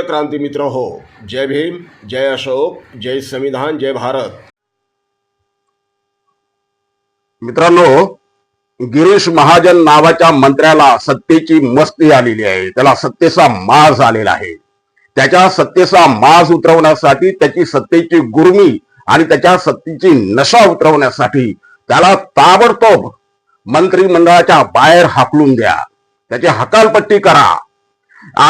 प्रिय क्रांती मित्र हो, जय भीम, जय अशोक, जय संविधान, जय भारत. मित्रांनो, गिरीश महाजन नावाच्या मंत्र्याला सत्तेची मस्ती आलेली आहे. त्याला सत्तेचा माज आलेला आहे. त्याच्या सत्तेचा माज उतरवण्यासाठी, त्याची सत्तेची गुर्मी आणि त्याच्या सत्तेची नशा उतरवण्यासाठी त्याला ताबडतोब मंत्रिमंडळाच्या बाहेर हाकलून द्या, त्याची हकालपट्टी करा,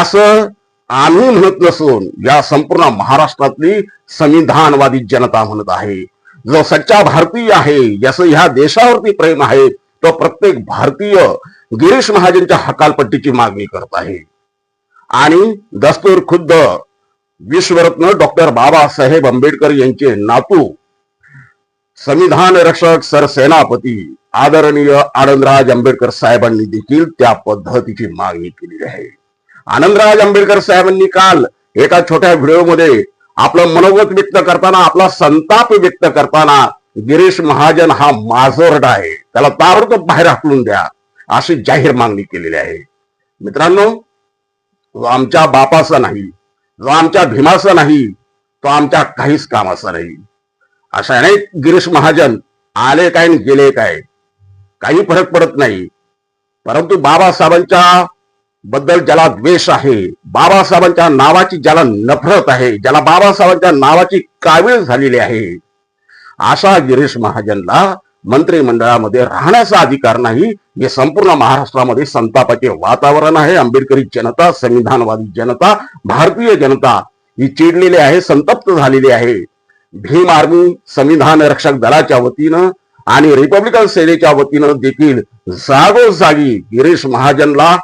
असं आम्ही म्हणत नसून या संपूर्ण महाराष्ट्रातली संविधानवादी जनता म्हणत आहे. जो सच्चा भारतीय आहे, ज्याचं ह्या देशावरती प्रेम आहे, तो प्रत्येक भारतीय गिरीश महाजनच्या हकालपट्टीची मागणी करत आहे. आणि दस्तूर खुद्द विश्वरत्न डॉक्टर बाबासाहेब आंबेडकर यांचे नातू, संविधान रक्षक सरसेनापती आदरणीय आनंदराज आंबेडकर साहेबांनी देखील त्या पद्धतीची मागणी केलेली आहे. आनंदराज आंबेडकर साहेबांनी काल एका छोट्या व्हिडिओमध्ये आपलं मनोगत व्यक्त करताना, आपला संताप व्यक्त करताना, गिरीश महाजन हा माजोरडा आहे, त्याला ताबडतोब बाहेर हाकलून द्या, अशी जाहीर मागणी केलेली आहे. मित्रांनो, जो आमच्या बापाचा नाही, जो आमच्या भीमाचा नाही, तो आमच्या काहीच कामाचा नाही. अशा अनेक गिरीश महाजन आले काय आणि गेले काय, काही फरक पडत नाही. परंतु बाबासाहेबांच्या बद्दल ज्याला द्वेष आहे, बाबासाहेबांच्या नावाची ज्याला नफरत आहे, ज्याला बाबासाहेबांच्या नावाची कावीळ झालेली आहे, अशा गिरीश महाजनला मंत्रिमंडळामध्ये राहण्याचा अधिकार नाही. हे संपूर्ण महाराष्ट्रामध्ये संतापाचे वातावरण आहे. आंबेडकरी जनता, संविधानवादी जनता, भारतीय जनता ही चिडलेली आहे, संतप्त झालेली आहे. भीम आर्मी, संविधान रक्षक दलाच्या वतीनं आणि रिपब्लिकन सेनेच्या वतीनं देखील जागोजागी गिरीश महाजनला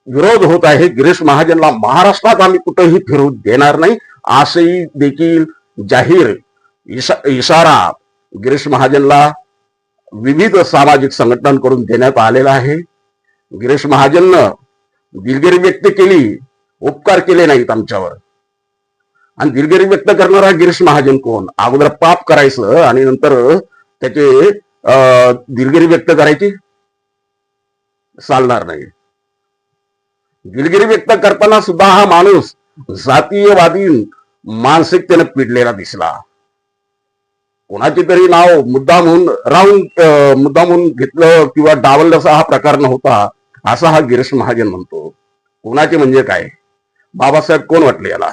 विरोध होत आहे. गिरीश महाजनला महाराष्ट्रात आम्ही कुठेही फिरू देणार नाही, असेही देखील जाहीर इशारा गिरीश महाजनला विविध सामाजिक संघटनांकडून देण्यात आलेला आहे. गिरीश महाजननं दिलगिरी व्यक्त केली, उपकार केले नाहीत आमच्यावर. आणि दिलगिरी व्यक्त करणारा गिरीश महाजन कोण? अगोदर पाप करायचं आणि नंतर त्याचे दिलगिरी व्यक्त करायची, चालणार नाही. दिलगिरी व्यक्त करताना सुद्धा हा माणूस जातीयवादी मानसिकतेने पिडलेला दिसला. कोणाची तरी नाव मुद्दामून घेतलं किंवा डावलल्याचा हा प्रकार नव्हता, असा हा गिरीश महाजन म्हणतो. कोणाचे म्हणजे काय? बाबासाहेब कोण वाटले याला?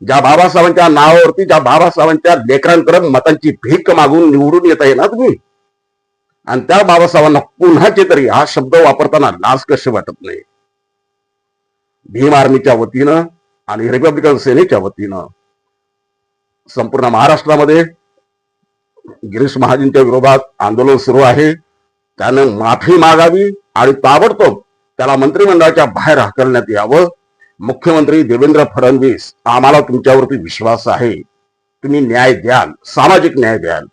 ज्या बाबासाहेबांच्या नावावरती, ज्या बाबासाहेबांच्या लेकरांकडे मतांची भीक मागून निवडून येत आहे ना तुम्ही, आणि त्या बाबासाहेबांना पुन्हाचे तरी हा शब्द वापरताना लाज कशी वाटत नाही? भीम आर्मीच्या वतीनं आणि रिपब्लिकन सेनेच्या वतीनं संपूर्ण महाराष्ट्रामध्ये गिरीश महाजनच्या विरोधात आंदोलन सुरू आहे. त्यानं माफी मागावी आणि ताबडतोब त्याला मंत्रिमंडळाच्या बाहेर हाकलण्यात यावं. मुख्यमंत्री देवेंद्र फडणवीस, आम्हाला तुमच्यावरती विश्वास आहे, तुम्ही न्याय द्याल, सामाजिक न्याय द्याल,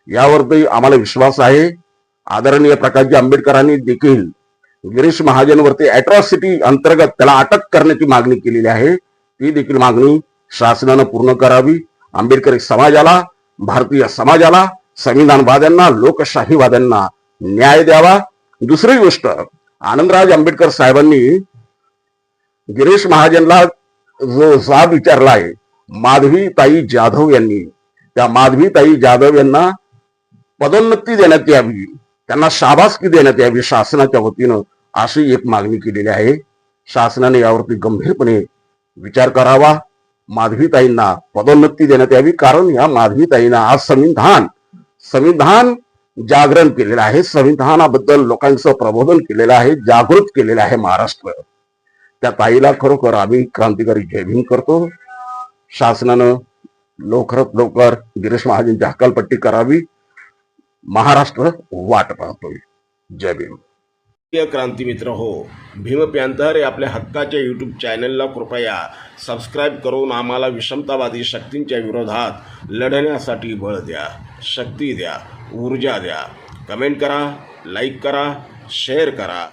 यावरती आम्हाला विश्वास आहे. आदरणीय प्रकाशजी आंबेडकरांनी देखील गिरीश महाजनवरती अॅट्रॉसिटी अंतर्गत त्याला अटक करण्याची मागणी केलेली आहे. ती देखील मागणी शासनानं पूर्ण करावी. आंबेडकरी समाजाला, भारतीय समाजाला, संविधानवाद्यांना, लोकशाहीवाद्यांना न्याय द्यावा. दुसरी गोष्ट, आनंदराज आंबेडकर साहेबांनी गिरीश महाजनला जो जाब विचारला आहे, माधवीताई जाधव यांनी, त्या माधवीताई जाधव यांना पदोन्नती देण्यात यावी, त्यांना शाबासकी देण्यात यावी शासनाच्या वतीनं, अशी एक मागणी केलेली आहे. शासनाने यावरती गंभीरपणे विचार करावा. माधवीताईंना पदोन्नती देण्यात यावी, कारण या माधवीताईंना आज संविधान जागरण केलेलं आहे, संविधानाबद्दल लोकांचं प्रबोधन केलेलं आहे, जागृत केलेलं आहे महाराष्ट्र. त्या ताईला खरोखर आम्ही क्रांतिकारी जय भीम करतो. शासनानं लवकरात लवकर गिरीश महाजनची हकालपट्टी करावी. महाराष्ट्र वाट पाहतोय. जय भीम. प्रिय क्रांती मित्र हो, भीम पॅंथर या आपल्या हक्काच्या यूट्यूब चॅनलला कृपया सबस्क्राईब करून आम्हाला विषमतावादी शक्तींच्या विरोधात लढण्यासाठी बळ द्या, शक्ती द्या, ऊर्जा द्या. कमेंट करा, लाईक करा, शेअर करा.